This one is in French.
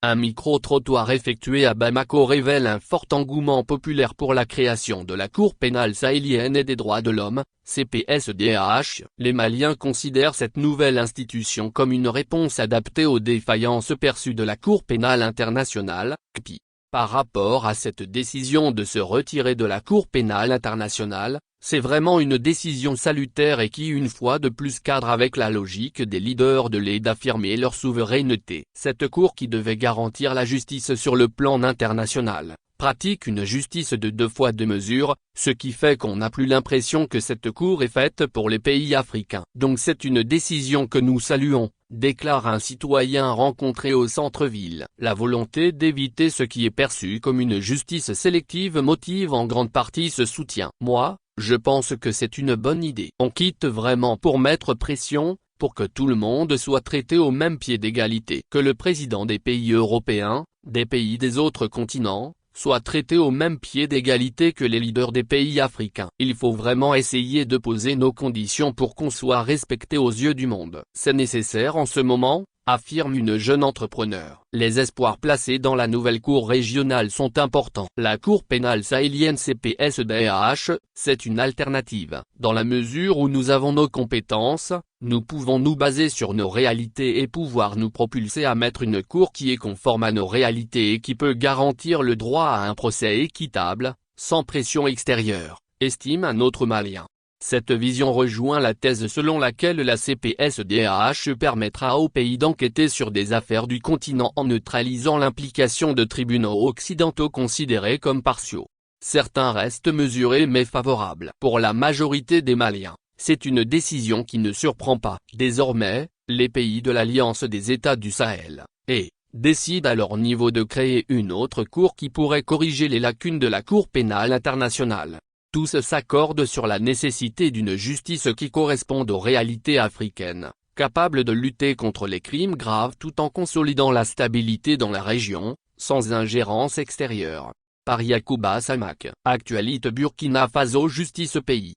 Un micro-trottoir effectué à Bamako révèle un fort engouement populaire pour la création de la Cour pénale sahélienne et des droits de l'homme, CPSDH. Les Maliens considèrent cette nouvelle institution comme une réponse adaptée aux défaillances perçues de la Cour pénale internationale, CPI. Par rapport à cette décision de se retirer de la Cour pénale internationale, c'est vraiment une décision salutaire et qui une fois de plus cadre avec la logique des leaders de l'aide d'affirmer leur souveraineté. Cette Cour qui devait garantir la justice sur le plan international, pratique une justice de deux fois deux mesures, ce qui fait qu'on n'a plus l'impression que cette Cour est faite pour les pays africains. Donc c'est une décision que nous saluons, déclare un citoyen rencontré au centre-ville. La volonté d'éviter ce qui est perçu comme une justice sélective motive en grande partie ce soutien. Moi, je pense que c'est une bonne idée. On quitte vraiment pour mettre pression, pour que tout le monde soit traité au même pied d'égalité. Que le président des pays européens, des pays des autres continents, soit traité au même pied d'égalité que les leaders des pays africains. Il faut vraiment essayer de poser nos conditions pour qu'on soit respecté aux yeux du monde. C'est nécessaire en ce moment, affirme une jeune entrepreneur. Les espoirs placés dans la nouvelle cour régionale sont importants. La Cour pénale sahélienne CPSDH, c'est une alternative. Dans la mesure où nous avons nos compétences, nous pouvons nous baser sur nos réalités et pouvoir nous propulser à mettre une cour qui est conforme à nos réalités et qui peut garantir le droit à un procès équitable, sans pression extérieure, estime un autre Malien. Cette vision rejoint la thèse selon laquelle la CPSDH permettra au pays d'enquêter sur des affaires du continent en neutralisant l'implication de tribunaux occidentaux considérés comme partiaux. Certains restent mesurés mais favorables. Pour la majorité des Maliens, c'est une décision qui ne surprend pas. Désormais, les pays de l'Alliance des États du Sahel, décident à leur niveau de créer une autre cour qui pourrait corriger les lacunes de la Cour pénale internationale. Tous s'accordent sur la nécessité d'une justice qui corresponde aux réalités africaines, capable de lutter contre les crimes graves tout en consolidant la stabilité dans la région, sans ingérence extérieure. Par Yacouba Samak. Actualité Burkina Faso Justice pays.